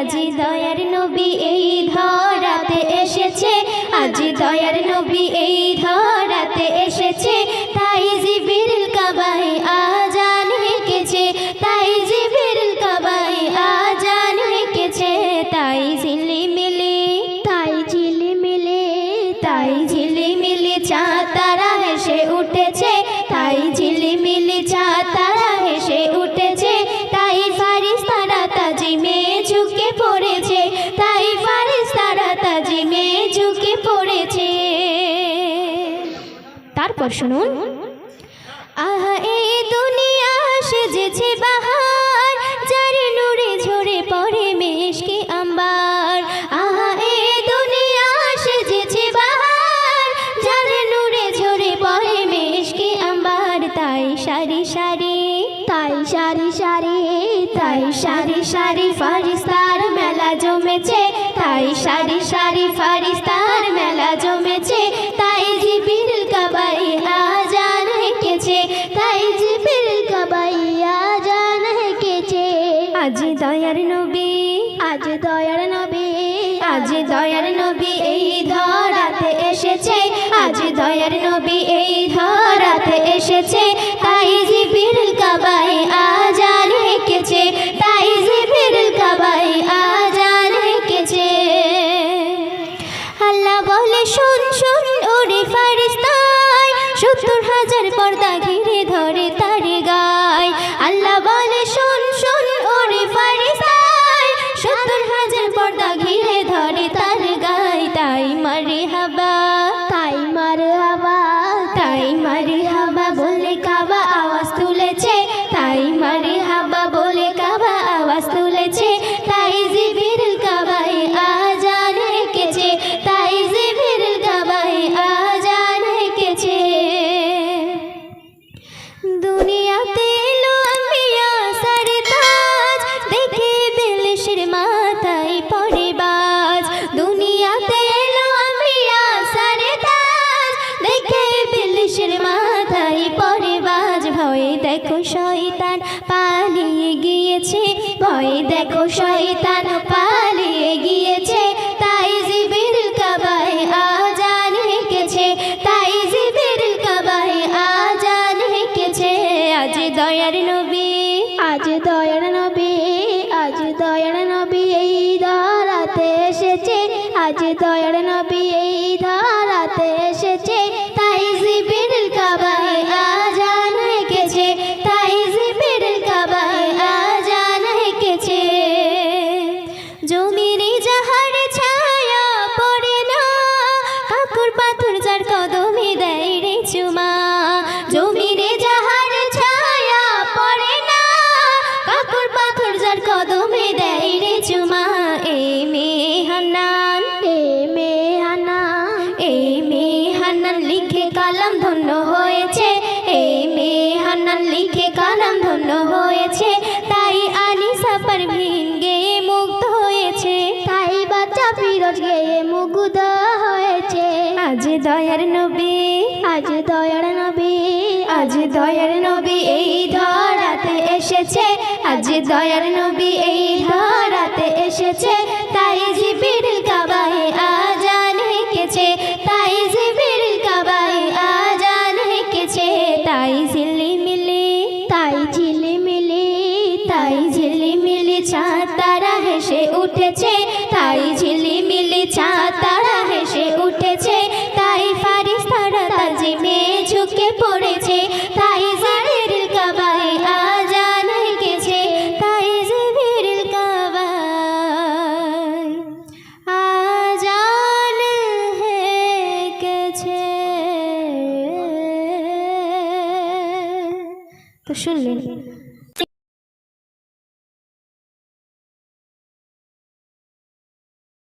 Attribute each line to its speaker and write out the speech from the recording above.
Speaker 1: আজি দয়ার নবী এই ধরাতে এসেছে, আজি দয়ার নবী এই ধরাতে এসেছে। তাই জিবরিল কাবায় আজান হেঁকেছে, তাই জিবরিল কাবায় আজান হেঁকেছে। তাই ঝিলিমিলি, তাই ঝিলিমিলি, তাই ঝিলিমিলি চাঁদ তারা হেসে উঠেছে, তাই ঝিলিমিলি চাঁদ তারা হেসে উঠেছে। তাই ফারিস্তারা তাজিমে ঝুঁকে পড়েছে, তাই ফারিস্তারা তাজিমে ঝুঁকে পড়েছে। তারপর শুনুন, আহা এই দুনিয়া সেজেছে বাহার, যার নূরে ঝরে পড়ে মেশকে আম্বার। আহা এই দুনিয়া সেজেছে বাহার, যার নূরে ঝরে পড়ে মেশকে আম্বার। তাই সারি সারি, তাই সারি সারি, তাই সারি সারি ফারিস্তার মেলা জমেছে, তাই সারি সারি ফারিস্তার মেলা জমেছে। তাই জিবরিল কাবায় আজান হেঁকেছে, তাই জিবরিল কাবায় আজান হেঁকেছে। আজি দয়ার নবী, আজি দয়ার নবী, আজি দয়ার নবী এই ধরাতে এসেছে, আজি দয়ার নবী এই ধরাতে এসেছে। তাই জিবরিল কাবায় আজান হেঁকেছে, তাই জিবরিল কাবায় আজান হেঁকেছে। আল্লাহ বলে শুন শুন ওরে ফারিস্তায়, ৭০,০০০ পর্দা ঘিরে ধরে তার গায়। আল্লাহ বলে শুন শুন ওরে ফারিস্তায়, ৭০,০০০ পর্দা ঘিরে ধরে তার গায়। তাই মারহাবা, তাই মারহাবা, তাই মারহাবা বলে কাবা আওয়াজ তুলেছে, তাই মারহাবা বলে কাবা আওয়াজ তুলেছে। তাই জিবরিল কাবায় আজান হেঁকেছে, তাই জিবরিল কাবায় আজান হেঁকেছে। দুনিয়াতে এলো আম্বিয়া সারে তাজ, দেখে বেলেশের মাথায় পড়ে বাজ। দুনিয়াতে এলো আম্বিয়া সারে তাজ, দেখে বেলেশের মাথায় পড়ে বাজ। ভয়ে দেখো শয়তান পালিয়ে গিয়েছে, ভয়ে দেখো শয়তান পালিয়ে গিয়েছে। তাই জিবরিল কাবায় আজান হেঁকেছে, তাই জিবরিল কাবায় আজান হেঁকেছে। আজ দয়ার নবী, আজ দয়ার নবী, আজ দয়ার নবী এই ধরাতে এসেছে, আজ দয়ার নবী এই ধরাতে এসেছে। তাই জিবরিল কাবায় আজান হেঁকেছে, তাই জিবরিল কাবায় আজান হেঁকেছে। জমিনে যাহার ছায়া পড়ে না, কাকুর পাথর যার কদমে দেয় রে চুমা। জমিনে যাহার ছায়া পড়ে না, কাকুর পাথর যার কদমে দেয় রে চুমা। এ মেয়ে হান্নান, এ মেয়ে হান্নান, এ মেয়ে হান্নান লিখে কালাম ধন্য হয়েছে, এ মেয়ে হান্নান লিখে কালাম ধন্য হয়েছে। তাই আনিসা পারভীন গেয়ে মুগ্ধ হয়েছে, তাই বাচ্চা ফিরোজ গেয়ে মুগ্ধ হয়েছে। আজ দয়ার নবী, আজ দয়ার নবী, আজ দয়ার নবী এই ধরাতে এসেছে, আজ দয়ার নবী এই ধরাতে এসেছে। তাই জিবরিল কাবায় আজান হেঁকেছে, তাই জিবরিল কাবায় আজান হেঁকেছে। তাই ঝিলিমিলি, তাই ঝিলিমিলি, তাই ঝিলিমিলি চাঁদ তারা হেসে উঠেছে, তাই ঝিলিমিলি চাঁদ তারা হেসে উঠেছে। তাই ফারিস্তারা তাজিমে ঝুঁকে পড়েছে, তাই জিবরিল কাবায় আজান হেঁকেছে, তাই জিবরিল কাবায় আজান হেঁকেছে। তো শুনলেন